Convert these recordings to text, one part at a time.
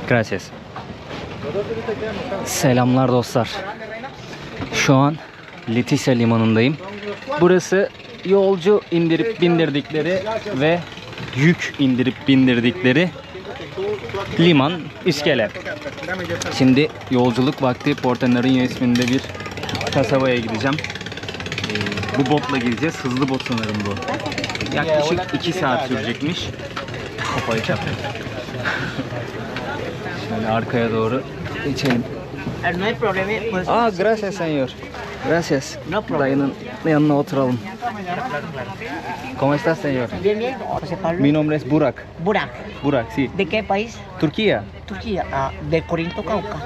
Gracias. Selamlar dostlar. Şu an Leticia limanındayım. Burası yolcu indirip bindirdikleri ve yük indirip bindirdikleri liman, iskele. Şimdi yolculuk vakti. Porto Nariño isminde bir kasabaya gideceğim. Bu botla gideceğiz. Hızlı bot sanırım bu. Yaklaşık 2 saat sürecekmiş. Kafayı çarptım. Şöyle arkaya doğru geçelim. Gracias señor. Gracias. Dayının yanına oturalım. ¿Cómo estás señor? Bien, bien. José Pablo. Mi nombre es Burak. Burak. Burak, sí. ¿De qué país? Turquía. Turquía. De Corinto, Cauca.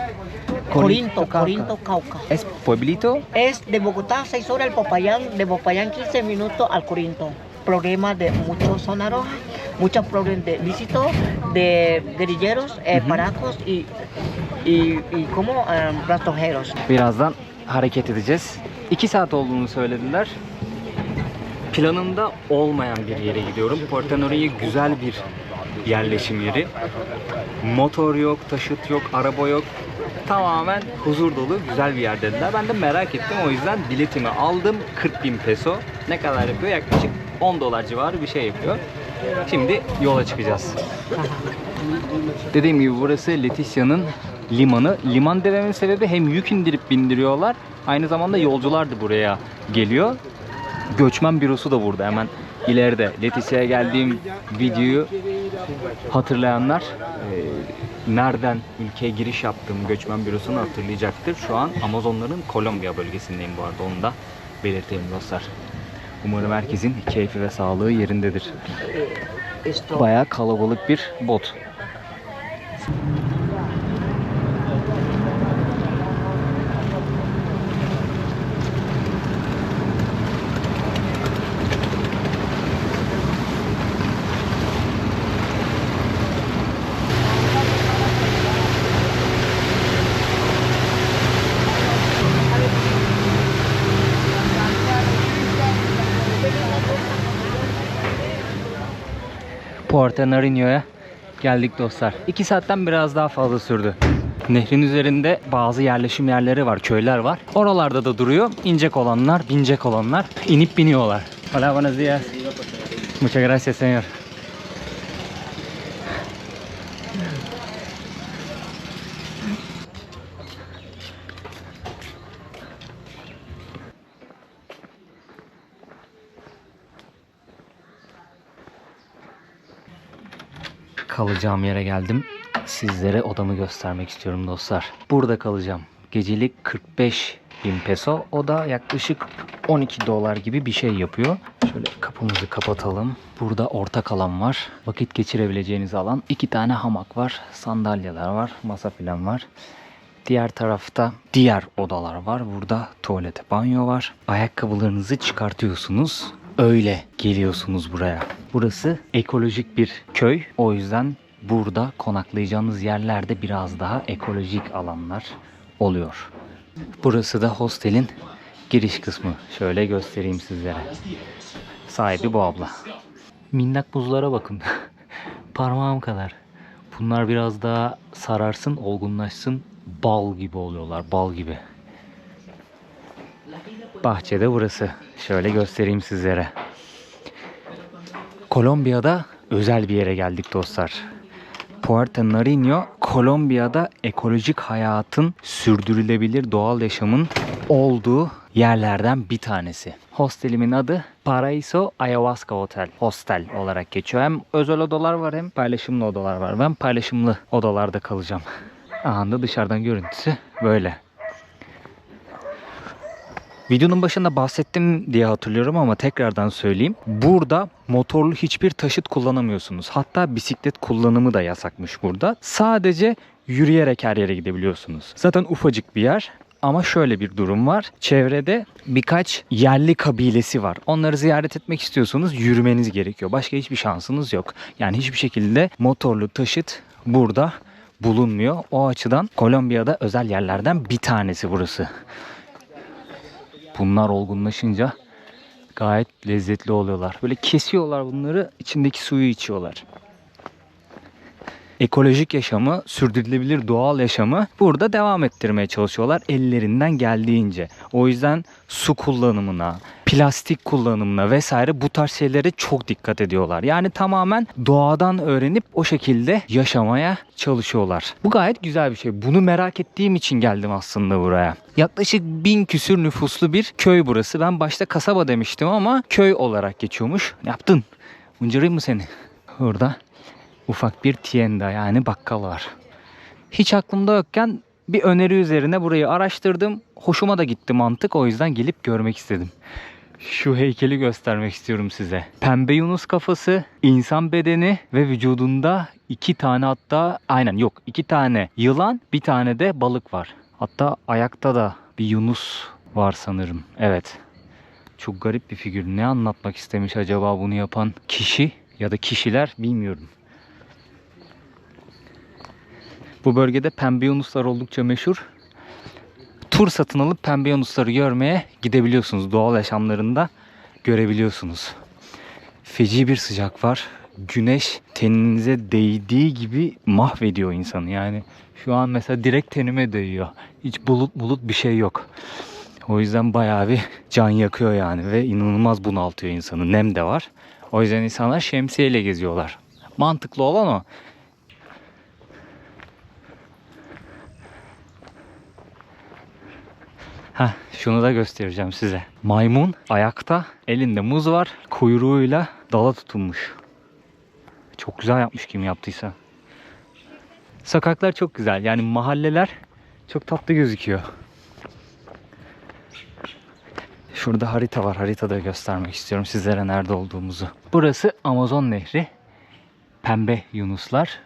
Corinto, Corinto, Cauca. ¿Es pueblito? Es de Bogotá, 6 horas al Popayán. De Popayán, 15 minutos al Corinto. Problema de muchos zona roja. Muchos problemas de visito, de guerrilleros, paracos y como rastojeros. Birazdan hareket edeceğiz. 2 saat olduğunu söylediler. Planımda olmayan bir yere gidiyorum. Porto Nariño güzel bir yerleşim yeri. Motor yok, taşıt yok, araba yok. Tamamen huzur dolu güzel bir yer dediler. Ben de merak ettim. O yüzden biletimi aldım. 40.000 peso. Ne kadar yapıyor? Yaklaşık 10 dolar civarı bir şey yapıyor. Şimdi yola çıkacağız. Dediğim gibi burası Leticia'nın limanı. Liman dememin sebebi hem yük indirip bindiriyorlar. Aynı zamanda yolcular da buraya geliyor. Göçmen bürosu da burada hemen ileride. Leticia'ya geldiğim videoyu hatırlayanlar nereden ülkeye giriş yaptığım göçmen bürosunu hatırlayacaktır. Şu an Amazonların Kolombiya bölgesindeyim bu arada. Onu da belirteyim dostlar. Umarım herkesin keyfi ve sağlığı yerindedir. Bayağı kalabalık bir bot. Porto Nariño'ya geldik dostlar. 2 saatten biraz daha fazla sürdü. Nehrin üzerinde bazı yerleşim yerleri var, köyler var. Oralarda da duruyor. İnecek olanlar, binecek olanlar inip biniyorlar. Hola, buenos días. Muchas gracias, señor. Kalacağım yere geldim. Sizlere odamı göstermek istiyorum dostlar. Burada kalacağım. Gecelik 45.000 peso. O da yaklaşık 12 dolar gibi bir şey yapıyor. Şöyle kapımızı kapatalım. Burada ortak alan var. Vakit geçirebileceğiniz alan. 2 tane hamak var. Sandalyeler var. Masa falan var. Diğer tarafta diğer odalar var. Burada tuvalet, banyo var. Ayakkabılarınızı çıkartıyorsunuz. Öyle geliyorsunuz buraya. Burası ekolojik bir köy. O yüzden burada konaklayacağınız yerlerde biraz daha ekolojik alanlar oluyor. Burası da hostelin giriş kısmı. Şöyle göstereyim sizlere. Sahibi bu abla. Minnak buzlara bakın. Parmağım kadar. Bunlar biraz daha sararsın, olgunlaşsın. Bal gibi oluyorlar. Bal gibi. Bahçede burası. Şöyle göstereyim sizlere. Kolombiya'da özel bir yere geldik dostlar. Porto Nariño, Kolombiya'da ekolojik hayatın, sürdürülebilir doğal yaşamın olduğu yerlerden bir tanesi. Hostelimin adı Paraíso Ayahuasca Hotel. Hostel olarak geçiyor. Hem özel odalar var hem paylaşımlı odalar var. Ben paylaşımlı odalarda kalacağım. Aha da dışarıdan görüntüsü böyle. Videonun başında bahsettim diye hatırlıyorum ama tekrardan söyleyeyim. Burada motorlu hiçbir taşıt kullanamıyorsunuz. Hatta bisiklet kullanımı da yasakmış burada. Sadece yürüyerek her yere gidebiliyorsunuz. Zaten ufacık bir yer. Ama şöyle bir durum var. Çevrede birkaç yerli kabilesi var. Onları ziyaret etmek istiyorsanız yürümeniz gerekiyor. Başka hiçbir şansınız yok. Yani hiçbir şekilde motorlu taşıt burada bulunmuyor. O açıdan Kolombiya'da özel yerlerden bir tanesi burası. Bunlar olgunlaşınca gayet lezzetli oluyorlar. Böyle kesiyorlar bunları, içindeki suyu içiyorlar. ekolojik yaşamı, sürdürülebilir doğal yaşamı burada devam ettirmeye çalışıyorlar ellerinden geldiğince. O yüzden su kullanımına, plastik kullanımına vesaire bu tarz şeylere çok dikkat ediyorlar. Yani tamamen doğadan öğrenip o şekilde yaşamaya çalışıyorlar. Bu gayet güzel bir şey. Bunu merak ettiğim için geldim aslında buraya. Yaklaşık 1000 küsür nüfuslu bir köy burası. Ben başta kasaba demiştim ama köy olarak geçiyormuş. Ne yaptın? Mıncırayım mı seni? Orada ufak bir tienda yani bakkal var. Hiç aklımda yokken bir öneri üzerine burayı araştırdım. Hoşuma da gitti mantık. O yüzden gelip görmek istedim. Şu heykeli göstermek istiyorum size. Pembe Yunus kafası, insan bedeni ve vücudunda 2 tane hatta aynen yok 2 tane yılan, bir tane de balık var. Hatta ayakta da bir Yunus var sanırım. Evet. Çok garip bir figür. Ne anlatmak istemiş acaba bunu yapan kişi ya da kişiler bilmiyorum. Bu bölgede pembe yunuslar oldukça meşhur. Tur satın alıp pembe yunusları görmeye gidebiliyorsunuz. Doğal yaşamlarında görebiliyorsunuz. Feci bir sıcak var. Güneş teninize değdiği gibi mahvediyor insanı. Yani şu an mesela direkt tenime değiyor. Hiç bulut bir şey yok. O yüzden bayağı bir can yakıyor yani ve inanılmaz bunaltıyor insanı. Nem de var. O yüzden insanlar şemsiyeyle geziyorlar. Mantıklı olan o. Şunu da göstereceğim size. Maymun ayakta, elinde muz var, kuyruğuyla dala tutunmuş. Çok güzel yapmış kim yaptıysa. Sokaklar çok güzel. Yani mahalleler çok tatlı gözüküyor. Şurada harita var. Haritada göstermek istiyorum sizlere nerede olduğumuzu. Burası Amazon Nehri. Pembe yunuslar.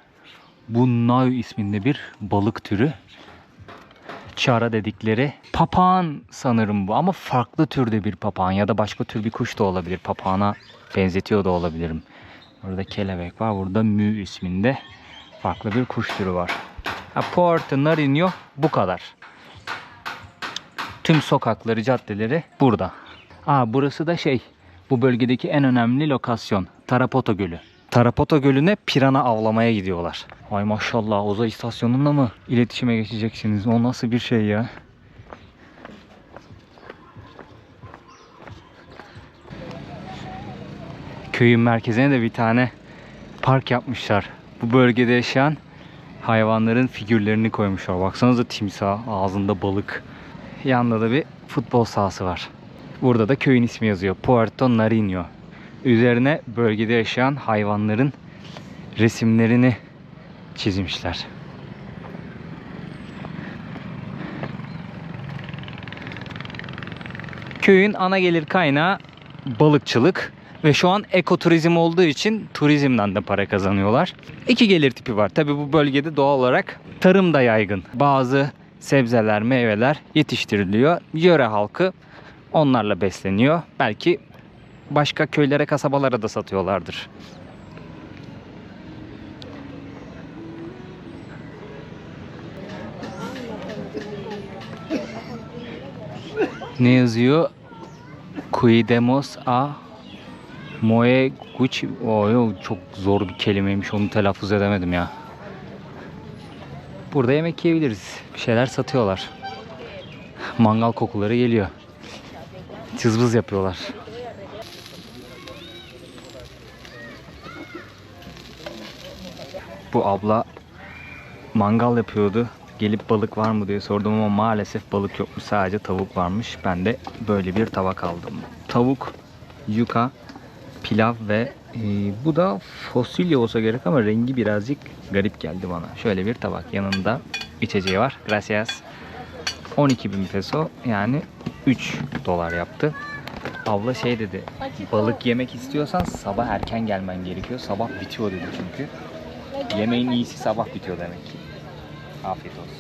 Bu Nau isminde bir balık türü. Çara dedikleri papağan sanırım bu ama farklı türde bir papağan ya da başka tür bir kuş da olabilir. Papağana benzetiyor da olabilirim. Burada kelebek var. Burada mü isminde farklı bir kuş türü var. Puerto Nariño bu kadar. Tüm sokakları, caddeleri burada. Burası da bu bölgedeki en önemli lokasyon. Tarapoto Gölü. Tarapoto Gölü'ne pirana avlamaya gidiyorlar. Ay maşallah, uzay istasyonunda mı iletişime geçeceksiniz? O nasıl bir şey ya? Köyün merkezine de bir tane park yapmışlar. Bu bölgede yaşayan hayvanların figürlerini koymuşlar. Baksanıza, timsah, ağzında balık. Yanında da bir futbol sahası var. Burada da köyün ismi yazıyor. Puerto Nariño. Üzerine bölgede yaşayan hayvanların resimlerini çizmişler. Köyün ana gelir kaynağı balıkçılık ve şu an ekoturizm olduğu için turizmden de para kazanıyorlar. İki gelir tipi var. Tabii bu bölgede doğal olarak tarım da yaygın. Bazı sebzeler, meyveler yetiştiriliyor. Yöre halkı onlarla besleniyor. Belki başka köylere, kasabalara da satıyorlardır. Ne yazıyor? Cuidemos a Moe Gucci. Çok zor bir kelimeymiş. Onu telaffuz edemedim ya. Burada yemek yiyebiliriz. Bir şeyler satıyorlar. Mangal kokuları geliyor. Cızbız yapıyorlar. Bu abla mangal yapıyordu. Gelip balık var mı diye sordum ama maalesef balık yokmuş. Sadece tavuk varmış. Ben de böyle bir tabak aldım. Tavuk, yuka, pilav ve bu da fasulye olsa gerek ama rengi birazcık garip geldi bana. Şöyle bir tabak. Yanında içeceği var. Gracias. 12.000 peso yani 3 dolar yaptı. Abla dedi. Balık yemek istiyorsan sabah erken gelmen gerekiyor. Sabah bitiyor dedi çünkü. Yemeğin iyisi sabah bitiyor demek ki. Afiyet olsun.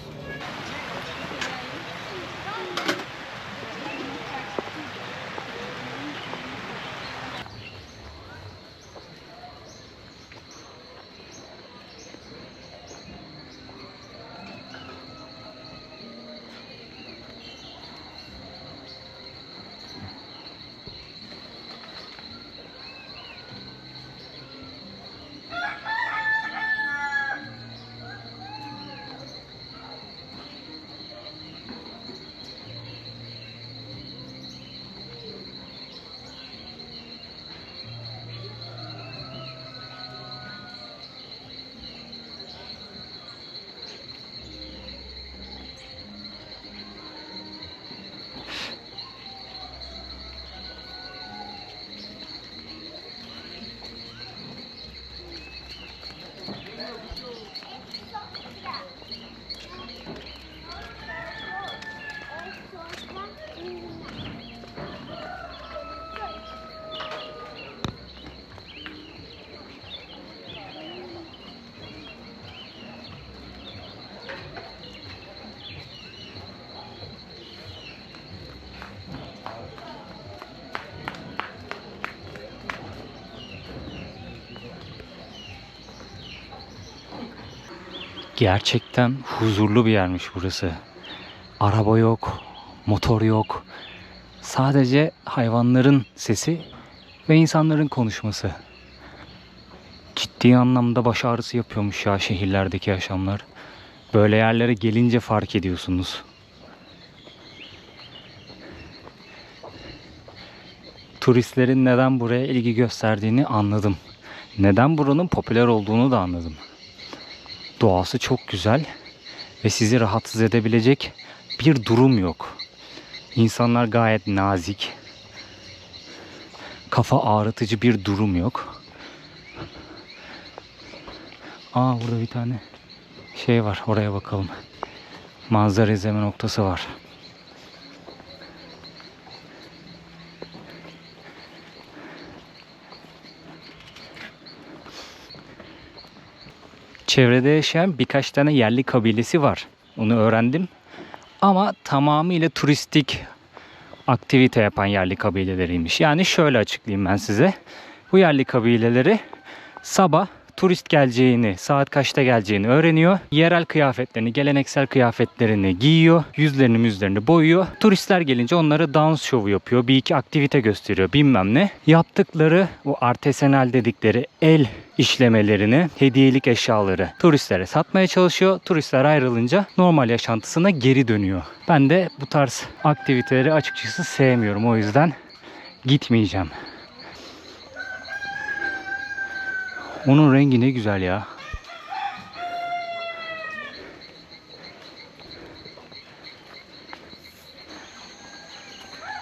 Gerçekten huzurlu bir yermiş burası. Araba yok, motor yok. Sadece hayvanların sesi ve insanların konuşması. Ciddi anlamda baş ağrısı yapıyormuş ya şehirlerdeki yaşamlar. Böyle yerlere gelince fark ediyorsunuz. Turistlerin neden buraya ilgi gösterdiğini anladım. Neden buranın popüler olduğunu da anladım. Doğası çok güzel ve sizi rahatsız edebilecek bir durum yok. İnsanlar gayet nazik. Kafa ağrıtıcı bir durum yok. Burada bir tane şey var. Oraya bakalım. Manzara izleme noktası var. Çevrede yaşayan birkaç tane yerli kabilesi var. Onu öğrendim. Ama tamamıyla turistik aktivite yapan yerli kabileleriymiş. Yani şöyle açıklayayım ben size. Bu yerli kabileleri sabah turist geleceğini, saat kaçta geleceğini öğreniyor. Yerel kıyafetlerini, geleneksel kıyafetlerini giyiyor. Yüzlerini boyuyor. Turistler gelince onlara dans şovu yapıyor. Bir iki aktivite gösteriyor bilmem ne. Yaptıkları bu artesanal dedikleri el işlemelerini, hediyelik eşyaları turistlere satmaya çalışıyor. Turistler ayrılınca normal yaşantısına geri dönüyor. Ben de bu tarz aktiviteleri açıkçası sevmiyorum. O yüzden gitmeyeceğim. Onun rengi ne güzel ya.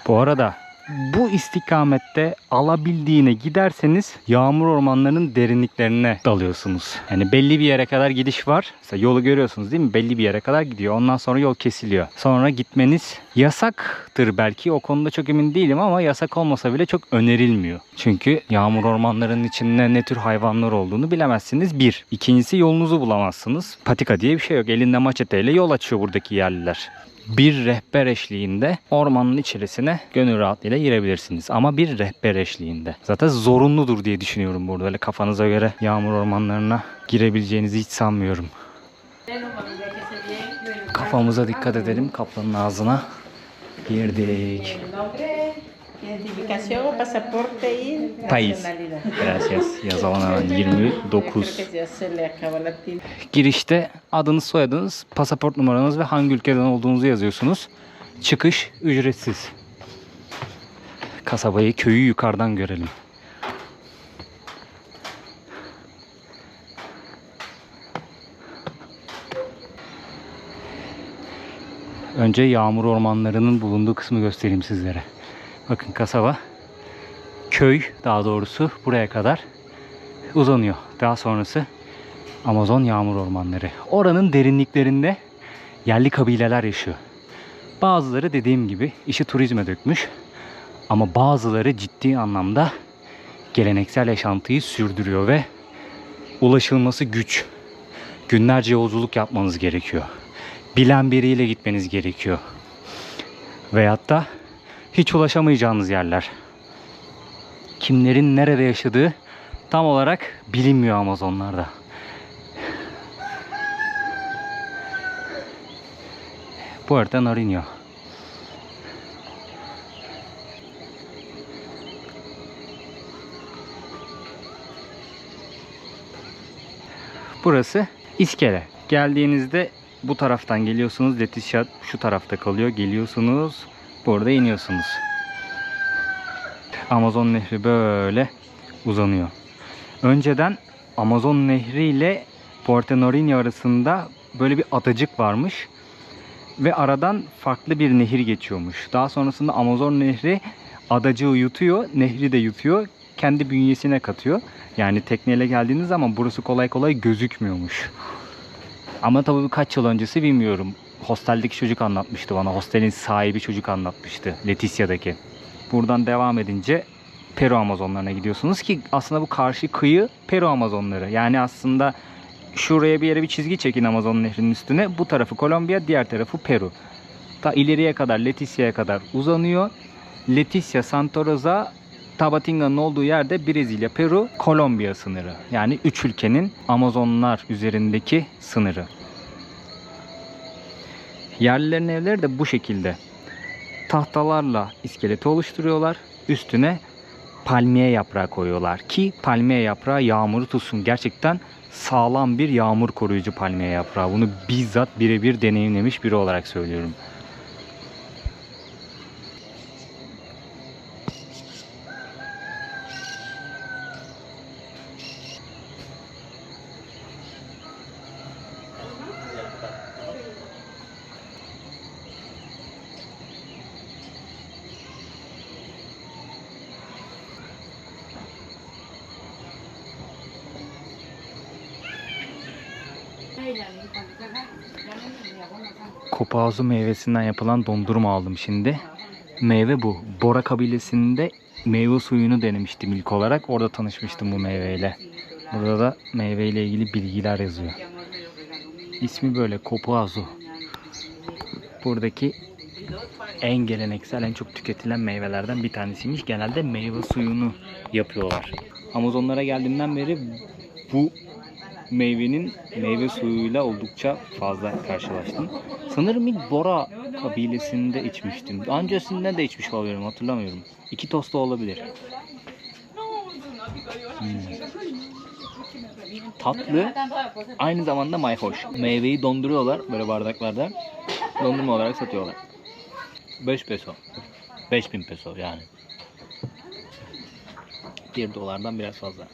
Bu arada bu istikamette alabildiğine giderseniz yağmur ormanlarının derinliklerine dalıyorsunuz. Yani belli bir yere kadar gidiş var. Mesela yolu görüyorsunuz değil mi? Belli bir yere kadar gidiyor. Ondan sonra yol kesiliyor. Sonra gitmeniz yasaktır belki. O konuda çok emin değilim ama yasak olmasa bile çok önerilmiyor. Çünkü yağmur ormanlarının içinde ne tür hayvanlar olduğunu bilemezsiniz. Bir. İkincisi yolunuzu bulamazsınız. Patika diye bir şey yok. Elinde maçeteyle yol açıyor buradaki yerliler. Bir rehber eşliğinde ormanın içerisine gönül rahatlığıyla girebilirsiniz. Ama bir rehber eşliğinde. Zaten zorunludur diye düşünüyorum burada. Öyle kafanıza göre yağmur ormanlarına girebileceğinizi hiç sanmıyorum. Kafamıza dikkat edelim. Kaplanın ağzına girdik. Identificación, pasaporte y País. nacionalidad. Gracias. Yazalım hemen 29. Creo que ya se le acabó la tinta. Girişte adınız, soyadınız, pasaport numaranız ve hangi ülkeden olduğunuzu yazıyorsunuz. Çıkış ücretsiz. Kasabayı, köyü yukarıdan görelim. Önce yağmur ormanlarının bulunduğu kısmı göstereyim sizlere. Bakın kasaba, köy daha doğrusu buraya kadar uzanıyor. Daha sonrası Amazon yağmur ormanları. Oranın derinliklerinde yerli kabileler yaşıyor. Bazıları dediğim gibi işi turizme dökmüş. Ama bazıları ciddi anlamda geleneksel yaşantıyı sürdürüyor ve ulaşılması güç. Günlerce yolculuk yapmanız gerekiyor. Bilen biriyle gitmeniz gerekiyor. Veyahut da hiç ulaşamayacağınız yerler. Kimlerin nerede yaşadığı tam olarak bilinmiyor Amazonlarda. Puerto Nariño. Burası iskele. Geldiğinizde bu taraftan geliyorsunuz. Leticia şu tarafta kalıyor. Geliyorsunuz. Burada iniyorsunuz. Amazon Nehri böyle uzanıyor. Önceden Amazon Nehri ile Puerto Nariño arasında böyle bir adacık varmış. Ve aradan farklı bir nehir geçiyormuş. Daha sonrasında Amazon Nehri adacığı yutuyor. Nehri de yutuyor. Kendi bünyesine katıyor. Yani tekneyle geldiğiniz zaman burası kolay kolay gözükmüyormuş. Ama tabii kaç yıl öncesi bilmiyorum. Hosteldeki çocuk anlatmıştı bana. Hostelin sahibi çocuk anlatmıştı. Leticia'daki. Buradan devam edince Peru Amazonlarına gidiyorsunuz ki aslında bu karşı kıyı Peru Amazonları. Yani aslında şuraya bir yere bir çizgi çekin Amazon Nehri'nin üstüne. Bu tarafı Kolombiya, diğer tarafı Peru. Ta ileriye kadar Leticia'ya kadar uzanıyor. Leticia, Santa Rosa, Tabatinga'nın olduğu yerde Brezilya, Peru, Kolombiya sınırı. Yani 3 ülkenin Amazonlar üzerindeki sınırı. Yerlilerin evleri de bu şekilde. Tahtalarla iskeleti oluşturuyorlar. Üstüne palmiye yaprağı koyuyorlar ki palmiye yaprağı yağmuru tutsun. Gerçekten sağlam bir yağmur koruyucu palmiye yaprağı. Bunu bizzat birebir deneyimlemiş biri olarak söylüyorum. Kopauzu meyvesinden yapılan dondurma aldım şimdi. Meyve bu. Bora kabilesinde meyve suyunu denemiştim ilk olarak. Orada tanışmıştım bu meyveyle. Burada da meyveyle ilgili bilgiler yazıyor. İsmi böyle, Kopauzu. Buradaki en geleneksel, en çok tüketilen meyvelerden bir tanesiymiş. Genelde meyve suyunu yapıyorlar. Amazonlara geldiğimden beri bu meyvenin meyve suyuyla oldukça fazla karşılaştım. Sanırım ilk Bora kabilesinde içmiştim. Daha öncesinde de içmiş olabilirim, hatırlamıyorum. Iquitos da olabilir. Tatlı, aynı zamanda mayhoş. Meyveyi donduruyorlar böyle bardaklarda. Dondurma olarak satıyorlar. 5 peso. 5000 peso yani. 1 dolardan biraz fazla.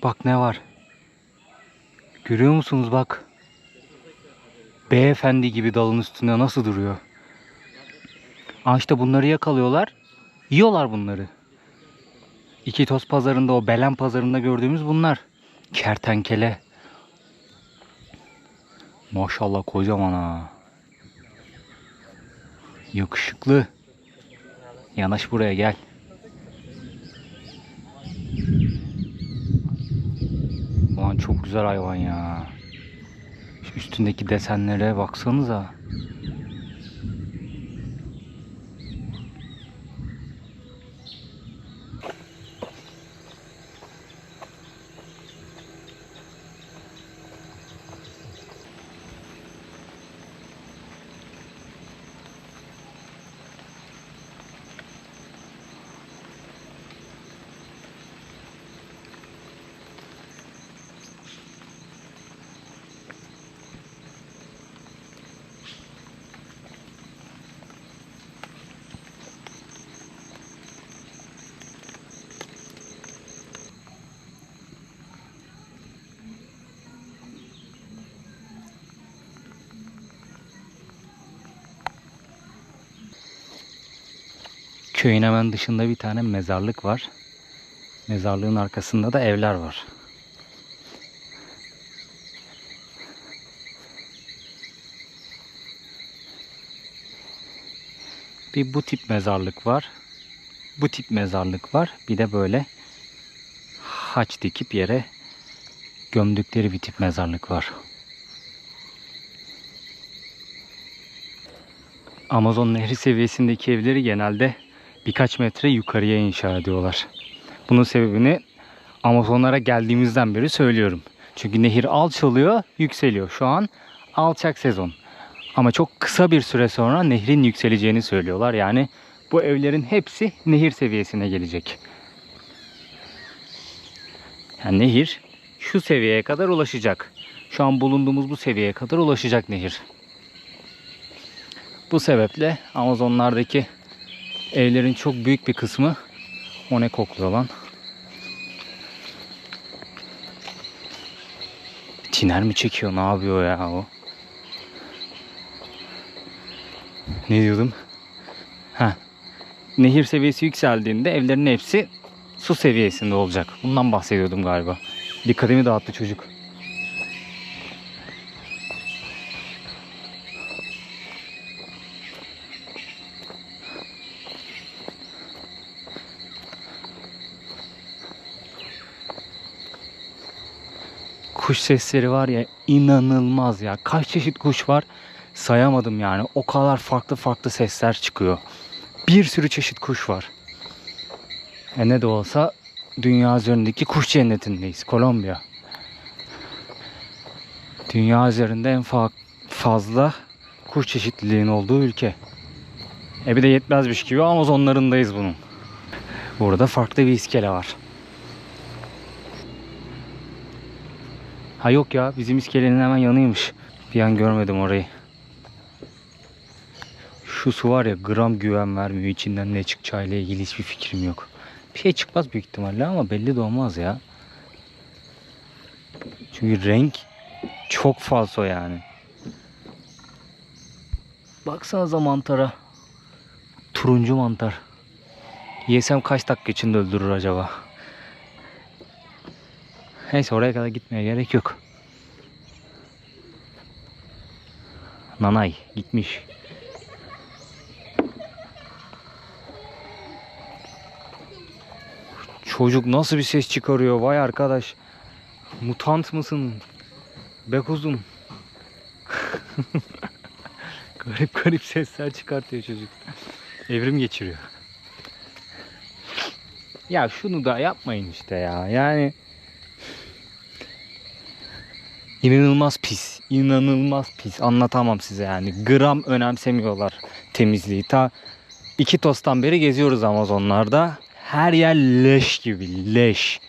Bak ne var? Görüyor musunuz bak? Beyefendi gibi dalın üstünde nasıl duruyor? İşte bunları yakalıyorlar. Yiyorlar bunları. Iquitos pazarında, o Belen pazarında gördüğümüz bunlar. Kertenkele. Maşallah kocaman ha. Yakışıklı. Yanaş buraya gel. Ulan çok güzel hayvan ya. Şu üstündeki desenlere baksanıza. Köyün hemen dışında bir tane mezarlık var. Mezarlığın arkasında da evler var. Bir bu tip mezarlık var. Bu tip mezarlık var. Bir de böyle haç dikip yere gömdükleri bir tip mezarlık var. Amazon Nehri seviyesindeki evleri genelde birkaç metre yukarıya inşa ediyorlar. Bunun sebebini Amazonlara geldiğimizden beri söylüyorum. Çünkü nehir alçalıyor, yükseliyor. Şu an alçak sezon. Ama çok kısa bir süre sonra nehrin yükseleceğini söylüyorlar. Yani bu evlerin hepsi nehir seviyesine gelecek. Yani nehir şu seviyeye kadar ulaşacak. Şu an bulunduğumuz bu seviyeye kadar ulaşacak nehir. Bu sebeple Amazonlardaki evlerin çok büyük bir kısmı, o ne kokluyor lan? Tiner mi çekiyor? Ne yapıyor ya o? Ne diyordum? Ha. Nehir seviyesi yükseldiğinde evlerin hepsi su seviyesinde olacak. Bundan bahsediyordum galiba. Dikkatimi dağıttı çocuk. Kuş sesleri var ya, inanılmaz ya. Kaç çeşit kuş var sayamadım yani. O kadar farklı farklı sesler çıkıyor. Bir sürü çeşit kuş var. Ne de olsa dünya üzerindeki kuş cennetindeyiz. Kolombiya. Dünya üzerinde en fazla kuş çeşitliliğinin olduğu ülke. Bir de yetmezmiş gibi Amazonlarındayız bunun. Burada farklı bir iskele var. Ha yok ya, bizim iskelenin hemen yanıymış. Bir an görmedim orayı. Şu su var ya, gram güven vermiyor. İçinden ne çıkacağıyla ilgili hiçbir fikrim yok. Bir şey çıkmaz büyük ihtimalle ama belli de olmaz ya. Çünkü renk çok falso yani. Baksanıza mantara. Turuncu mantar. Yesem kaç dakika içinde öldürür acaba? Neyse, oraya kadar gitmeye gerek yok. Nanay gitmiş. Çocuk nasıl bir ses çıkarıyor vay arkadaş. Mutant mısın? Be kuzum. Garip garip sesler çıkartıyor çocuk. Evrim geçiriyor. Ya şunu da yapmayın işte ya. Yani İnanılmaz pis. İnanılmaz pis. Anlatamam size yani. Gram önemsemiyorlar temizliği. Ta 2 tosttan beri geziyoruz Amazonlarda. Her yer leş gibi. Leş.